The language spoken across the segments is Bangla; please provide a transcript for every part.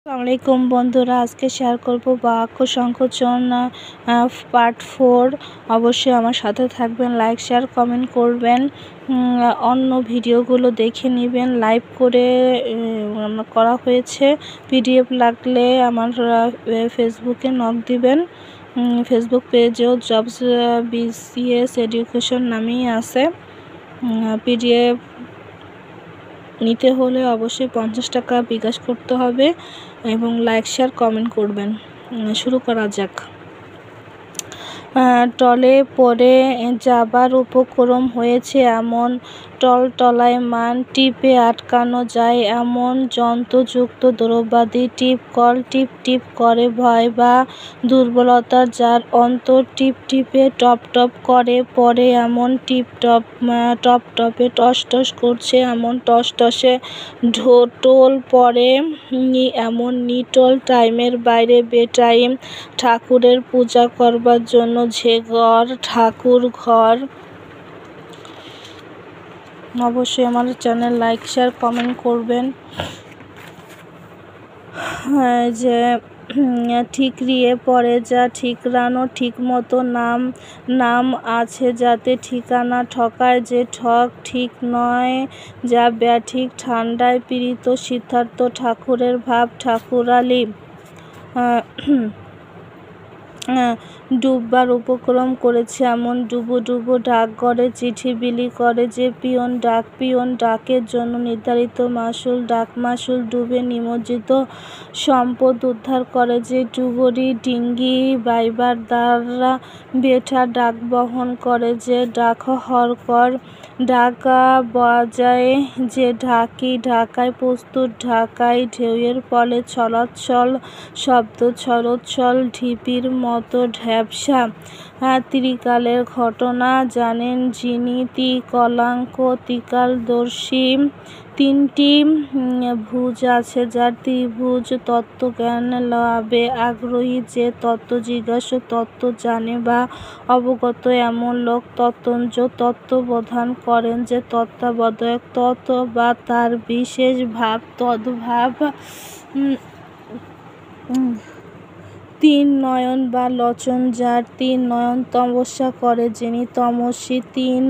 আসসালামাইকুম বন্ধুরা, আজকে শেয়ার করব বাক্য সংকোচন পার্ট 4। অবশ্যই আমার সাথে থাকবেন, লাইক শেয়ার কমেন্ট করবেন, অন্য ভিডিওগুলো দেখে নেবেন। লাইভ করে করা হয়েছে। পিডিএফ লাগলে আমার ফেসবুকে নক দিবেন। ফেসবুক পেজেও জবস বিসিএস এডুকেশন নামেই আছে। পিডিএফ নিতে হলে অবশ্যই 50 টাকা বিকাশ করতে হবে এবং লাইক শেয়ার কমেন্ট করবেন। শুরু করা যাক। টলে পড়ে যাবার উপক্রম হয়েছে এমন টলটলায়মান, টিপে আটকানো যায় এমন যন্ত্রযুক্ত দ্রব্যাদি, টিপ কল টিপ টিপ করে ভয় বা দুর্বলতার, যার অন্তর টিপ টিপে টপ টপ করে পড়ে এমন, টপ টপে টস টস করছে এমন, টস টসে ঢোটল পড়ে এমন, নিটল টাইমের বাইরে বেটাইম, ঠাকুরের পূজা করবার জন্য যে ঘর ঠাকুর ঘর। অবশ্যই আমার চ্যানেল লাইক শেয়ার কমেন্ট করবেন। যে ঠিকরিয়ে পড়ে যা ঠিকরানো ঠিক মতো, নাম আছে যাতে ঠিকানা, ঠকায় যে ঠক ঠিক নয় যা ব্যাঠিক, ঠান্ডায় পীড়িত সিদ্ধার্থ ঠাকুরের ভাব ঠাকুরালি, ডুববার উপক্রম করেছে এমন, ডুবো ডুবো ডাক করে চিঠি বিলি করে যে পিয়ন, ডাকের জন্য নির্ধারিত মাসুল, ডাক মাসুল, ডুবে নিমজ্জিত সম্পদ উদ্ধার করে যে ডুবুরি, ডিঙ্গি বাইবার দ্বারা বেঠা, ডাক বহন করে যে ডাক হরকর, ঢাকা বাজায় যে ঢাকি, ঢাকায় প্রস্তুত, ঢাকায় ঢেউয়ের ফলে চলাচল শব্দ, ছরচ্ছল ঢিপির মতো ঢ্যাপসা। ত্রিকালের ঘটনা জানেন যিনি, কলাঙ্ক ত্রিকালদর্শী, তিনটি ভুজ আছে যার, ত্রিভুজ তত্ত্বজ্ঞান লাভে আগ্রহী যে, তত্ত্ব জিজ্ঞাসু তত্ত্ব জানে বা অবগত এমন লোক, তত্ত্বজ্ঞ তত্ত্ববোধান করেন যে, তত্ত্বাবধায়ক তত্ত্ব বা তার বিশেষ ভাব তদ্ভাব। তিন নয়ন বা লোচন যার, তিন নয়ন তমস্যা করে যিনি, তমস্বী তিন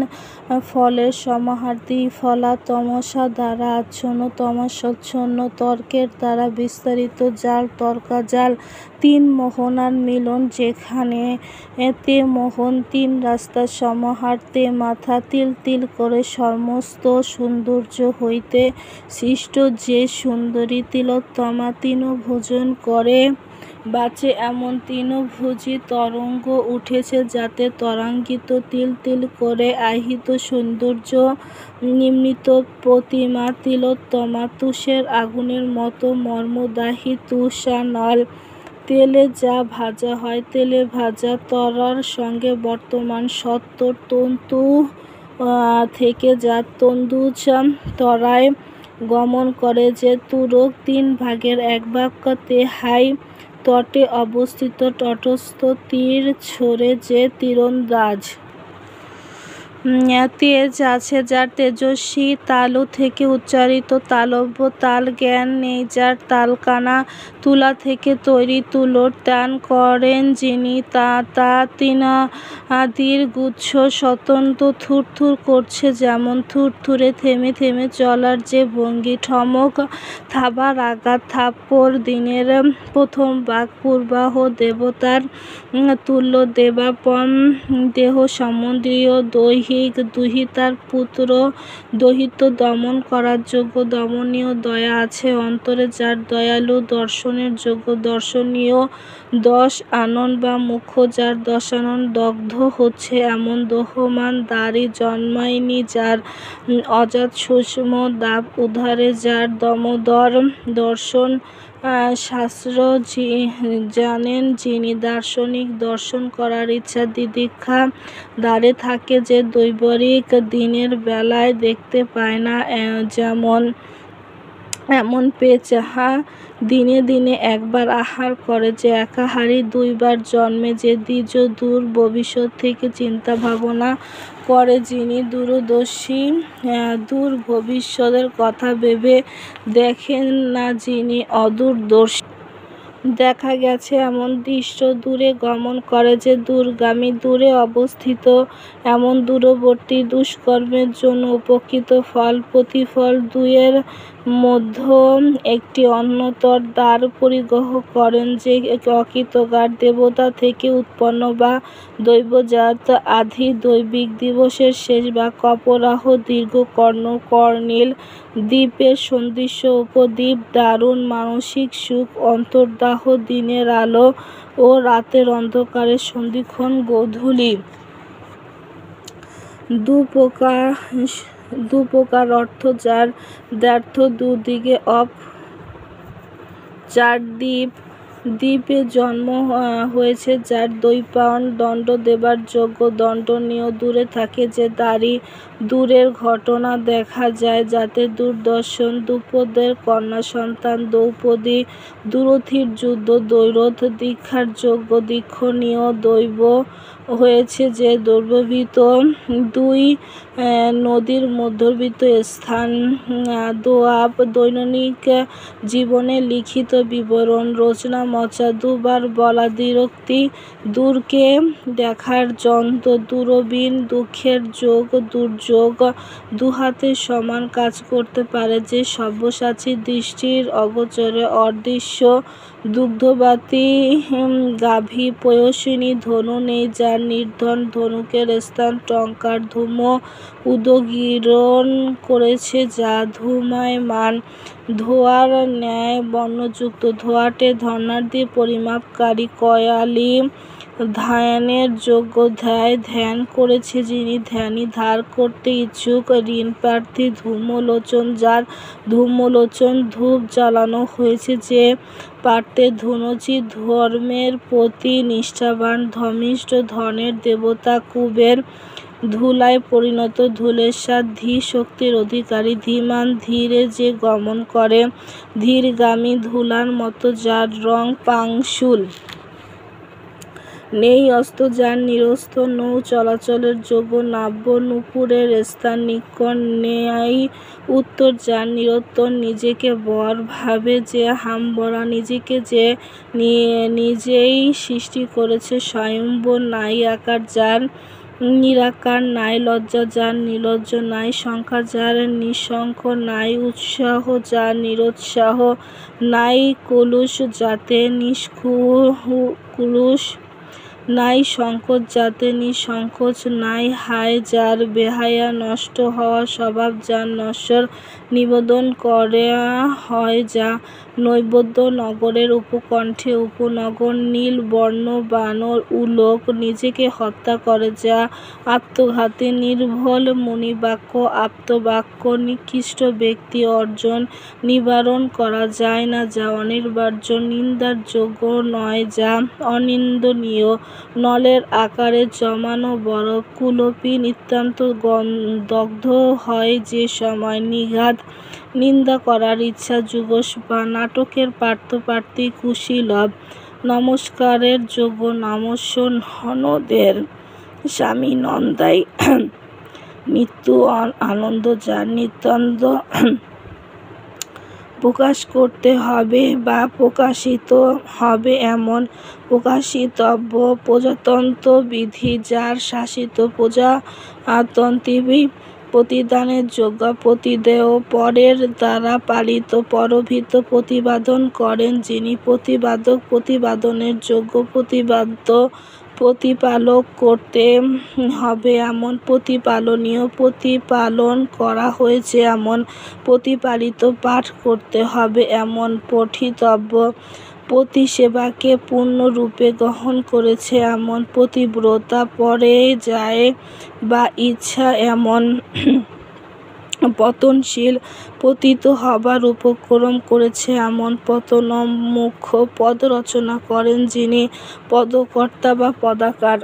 ফলের সমাহার, ত্রিফলা তমসা দ্বারা আচ্ছন্ন, তমসাচ্ছন্ন তর্কের দ্বারা বিস্তারিত জাল, তর্কাজাল। তিন মোহনার মিলন যেখানে, তে মোহন তিন রাস্তার সমাহার, তে মাথা তিল তিল করে সমস্ত সৌন্দর্য হইতে সৃষ্ট যে সুন্দরী, তিলোত্তমা তৃণভোজন করে বাঁচে এমন, তৃণভোজী তরঙ্গ উঠেছে যাতে তরঙ্গিত তিল তিল করে আহিত সৌন্দর্য, নির্মিত প্রতিমা তিলোত্তমা, তুষের আগুনের মতো মর্মদাহী তুষানল, তেলে যা ভাজা হয় তেলে ভাজা, তরার সঙ্গে বর্তমান সত্য, তন্তু থেকে যা তন্দুজ তরায় গমন করে যে, তুরক তিন ভাগের এক ভাগ, তেহাই তটে অবস্থিত তটস্থ, তীর ছোড়ে যে তীরন্দাজ। তেজ আছে যার, তেজস্বী তালু থেকে উচ্চারিত তালব্য, তাল জ্ঞান নেই যার, তালকানা তুলা থেকে তৈরি, তুলোর টান করেন যিনি, তিনাদির গুচ্ছ স্বতন্ত্র, থুরথুর করছে যেমন, থুরথুরে থেমে থেমে চলার যে ভঙ্গি, ঠমক থাবার আঘাত, থাপ্পড় দিনের প্রথম বাক, পূর্বাহ দেবতার তুল্য, দেবাপন দেহ সম্বন্ধীয়, দৈহিক দুহিতার পুত্র, দহিত দমন করার যোগ্য, দমনীয়, দয়া আছে অন্তরে যার, দয়ালু দর্শনের যোগ্য, দর্শনীয়, দশ আনন বা মুখ্য যার, দশানন দগ্ধ হচ্ছে এমন, দহমান দাড়ি জন্মায়নি যার, অজাত সূক্ষ্ম দাব উদ্ধারে যার, দমোদর দর্শন শাস্ত্র জানেন যিনি, দার্শনিক দর্শন করার ইচ্ছা দিদিক্ষা দ্বারে থাকে যে, দৈবরিক দিনের বেলায় দেখতে পায় না যেমন, এমন পেয়ে যাহা দিনে দিনে একবার আহার করে, যে একাহারী দুইবার জন্মে, যে দ্বিজ দূর ভবিষ্যৎ থেকে চিন্তা ভাবনা করে, যিনি দূরদর্শী, দূর ভবিষ্যতের কথা ভেবে দেখেন না, যিনি অদূরদর্শী। দেখা গেছে এমন দৃশ্য দূরে গমন করে, যে দূরগামী, দূরে অবস্থিত, এমন দূরবর্তী দুষ্কর্মের জন্য উপকৃত ফল প্রতিফল দুইয়ের মধ্যে একটি অন্যতর দ্বার পরিগ্রহ করেন, যে অকৃতকার দেবতা থেকে উৎপন্ন বা দৈবজাত আধি দৈবিক দিবসের শেষ বা কপরাহ দীর্ঘ কর্ণিল দ্বীপের সদৃশ্য উপদ্বীপ, দারুণ মানসিক সুখ অন্তর্দাহ, দিনের আলো ও রাতের অন্ধকারের সন্ধিক্ষণ গোধূলি। দুপ্রকার অর্থ, যার দ্ব্যর্থ দুদিকে অপ, যার দ্বীপে জন্ম হয়েছে, যার দ্বৈপায়ন দণ্ড দেবার যোগ্য দণ্ডনীয়, দূরে থাকে যে দ্বারী, দূরের ঘটনা দেখা যায়, যাতে দূরদর্শন, দ্রুপদের কন্যা সন্তান দ্রৌপদী, দূরথির যুদ্ধ দৈরথ, দীক্ষার যোগ্য দীক্ষণীয়, দৈব হয়েছে যে দৈবভীত দুই নদীর মধ্যবর্তী স্থান, দোয়াব, দৈনিক জীবনে লিখিত বিবরণ, রচনা মচা, দুবার বলা দ্বিরোক্তি, দূরকে দেখার যন্ত্র, দূরবীন, দুঃখের যোগ, দুর্যোগ, দুহাতে সমান কাজ করতে পারে, যে সব্যসাচী, দৃষ্টির অগোচরে, অদৃশ্য, দুগ্ধবতী গাভী, পয়সিনী, ধনু নেই, যার নির্ধন ধনুকের স্থান টঙ্কার ধূম উদগীরণ করেছে, যা ধূমায়মান, ধোঁয়ার ন্যায় বর্ণযুক্ত, ধোঁয়াটে, ধনাঢ্য, পরিমাপকারী, কয়ালি, ধ্যানের যোগ্য, ধ্যান করেছে যিনি, ধ্যানী, ধার করতে ইচ্ছুক, ঋণপ্রার্থী, ধূম্রলোচন, যার ধূম্রলোচন, ধূপ জ্বালানো হয়েছে, যে পার্থে ধনুচি, ধর্মের প্রতি নিষ্ঠাবান, ধর্মিষ্ঠ, ধনের দেবতা, কুবের, ধূলায় পরিণত, ধূলেশ্বর, ধী শক্তির অধিকারী, ধীমান, ধীরে যে গমন করে, ধীরগামী, ধূলার মতো, যার রং পাংশুল, নেই অস্ত্র, যার নিরস্ত্র, নৌ চলাচলের যোগ্য, নাব্য, নূপুরের স্থান নিকট, নেই উত্তর, যার নিরুত্তর, নিজেকে বর ভাবে যে হাম্বরা, নিজেকে যে নিজেই সৃষ্টি করেছে, স্বয়ম্ভর, নাই আকার, যার নিরাকার, নাই লজ্জা, যার নির্লজ্জ, নাই সংখ্যা, যার নিঃসংখ্য, নাই উৎসাহ, যার নিরুৎসাহ, নাই কলুষ, যাতে নিষ্কলুষ, নাই সংকোচ, যাতে নিঃসংকোচ, নাই হায়, যার বেহায়া, নষ্ট হওয়া স্বভাব, যার নশ্বর নিবেদন করা হয়, যা নৈবেদ্য, নগরের উপকণ্ঠে উপনগর, নীল বর্ণ, বানর, উলোক, নিজেকে হত্যা করে, যা আত্মঘাতী, নির্ভুল, মুনিবাক্য, আপ্তবাক্য, নিকৃষ্ট ব্যক্তি অর্জন নিবারণ করা যায় না, যা অনিবার্য, নিন্দার যোগ্য নয়, যা অনিন্দনীয়, নলের আকারে জমানো বরফ, কুলপী, নিতান্ত দগ্ধ হয় যে সময়, নিঘাত, নিন্দা করার ইচ্ছা, জুগস বা নাটকের পার্থপ্রার্থী, কুশীলব, নমস্কারের যোগ্য, নমস্য, ননদের স্বামী, নন্দাই, নিত্য আনন্দ, যার নিতান্ত প্রকাশ করতে হবে বা প্রকাশিত হবে এমন প্রকাশিতব্য, প্রজাতন্ত্র বিধি, যার শাসিত প্রজাতন্ত্রী, প্রতিদানের যোগ্য, প্রতিদেয়, পরের দ্বারা পালিত, পরভীত, প্রতিপাদন করেন যিনি, প্রতিপাদক, প্রতিপাদনের যোগ্য, প্রতিপাদ্য, প্রতিপালক করতে হবে এমন, প্রতিপালনীয়, প্রতিপালন করা হয়েছে এমন, প্রতিপালিত, পাঠ করতে হবে এমন, পঠিতব্য, প্রতিসেবাকে পূর্ণরূপে গ্রহণ করেছে এমন, পতিব্রতা, পরে যায় বা ইচ্ছা এমন, পতনশীল, পতিত হবার উপক্রম করেছে এমন, পতনোন্মুখ, পদ রচনা করেন যিনি, পদকর্তা বা পদাকার,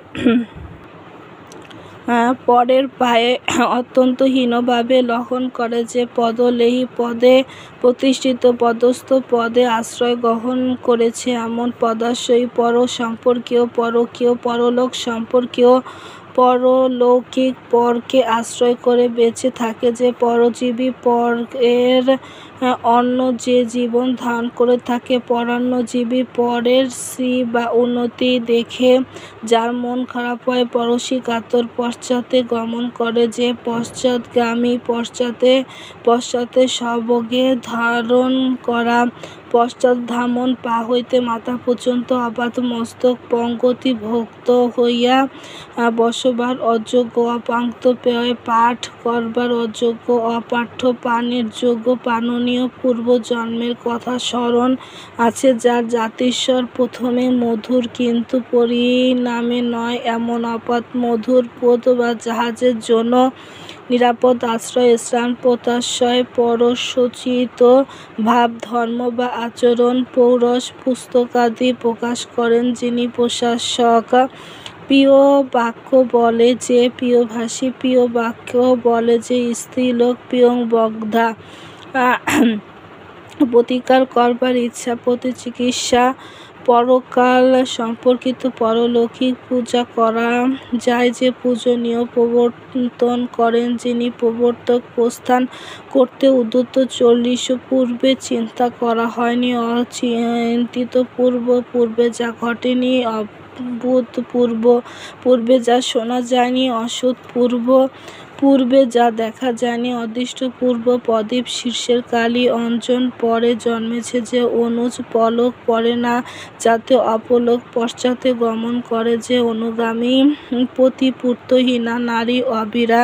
পরের পায়ে অত্যন্ত হীনভাবে লঙ্ঘন করে, যে পদলেহী পদে প্রতিষ্ঠিত পদস্থ পদে আশ্রয় গ্রহণ করেছে এমন পদাশ্রয়ী, পর সম্পর্কীয়, পরকীয়, পরলোক সম্পর্কীয়, পরলৌকিক পরকে আশ্রয় করে বেঁচে থাকে, যে পরজীবী, পরের অন্য যে জীবন ধারণ করে থাকে, পরান্নজীবী, পরের শ্রী বা উন্নতি দেখে যার মন খারাপ হয়, পরশী কাতর, পশ্চাতে গমন করে, যে পশ্চাৎগামী, পশ্চাতে সর্বগে ধারণ করা, পশ্চাৎধামন, পা হইতে মাথা পর্যন্ত অবাধ মস্তক, পঙ্গতি ভক্ত হইয়া বসবার অযোগ্য, অপাঙ্ক্ত পেয়ে পাঠ করবার অযোগ্য, অপাঠ্য পানের যোগ্য, পাননীয়, পূর্ব জন্মের কথা স্মরণ আছে, যার জাতিস্বর প্রথমে মধুর কিন্তু পরিণামে নয়, এমন অপাত মধুর পদ বা জাহাজের জন্য নিরাপদ আশ্রয়, স্নান পোতাশ্রয়, পরশোচিত ভাব, ধর্ম বা আচরণ, পৌরস পুস্তকাদি প্রকাশ করেন, যিনি প্রশাসক। প্রিয় বাক্য বলে যে প্রিয়ভাষী, প্রিয় বাক্য বলে যে স্ত্রীলোক, প্রিয়ং বগ্ধা, প্রতিকার করবার ইচ্ছা, প্রতিচিকিৎসা, পরকাল সম্পর্কিত পরলৌকিক পূজা করা যায়, যে পূজনীয় প্রবর্তন করেন, যিনি প্রবর্তক। প্রস্থান করতে উদ্যত 40 পূর্বে চিন্তা করা হয়নি, অচিন্তিত পূর্বে যা ঘটেনি, অভূতপূর্ব পূর্বে যা শোনা যায়নি, পূর্বে যা দেখা যায়নি, অদৃষ্টপূর্ব প্রদীপ শীর্ষের কালী অঞ্জন পরে জন্মেছে, যে অনুজ পলক পড়ে না, যাতে অপলক পশ্চাতে গমন করে, যে অনুগামী, পতিপূর্তহীনা নারী, অবিরা,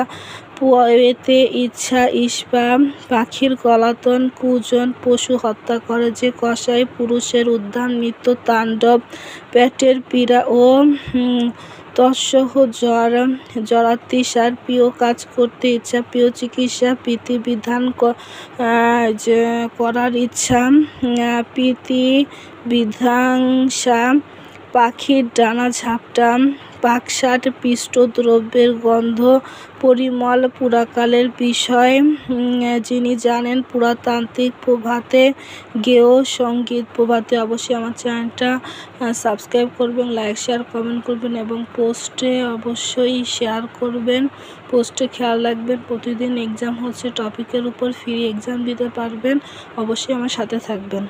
পেতে ইচ্ছা, ঈর্ষা, পাখির কলাতন, কুজন, পশু হত্যা করে, যে কসাই, পুরুষের উদ্ধার, নিত্য তাণ্ডব, পেটের পীড়া ও তৎসহ জরাতিসার, প্রিয় কাজ করতে ইচ্ছা, প্রিয় চিকিৎসা, প্রীতিবিধান করার ইচ্ছা, প্রীতিবিধাংসা, পাখির ডানা ঝাপটা, পাকশাট, পিষ্ট দ্রব্যের গন্ধ, পরিমল, পুরাকালের বিষয় যিনি জানেন, পুরাতান্ত্রিক, প্রভাতে গেয় সঙ্গীত। প্রভাতে অবশ্যই আমার চ্যানেলটা সাবস্ক্রাইব করবেন, লাইক শেয়ার কমেন্ট করবেন এবং পোস্টে অবশ্যই শেয়ার করবেন। পোস্টে খেয়াল রাখবেন, প্রতিদিন এক্সাম হচ্ছে, টপিকের উপর ফ্রি এক্সাম দিতে পারবেন। অবশ্যই আমার সাথে থাকবেন।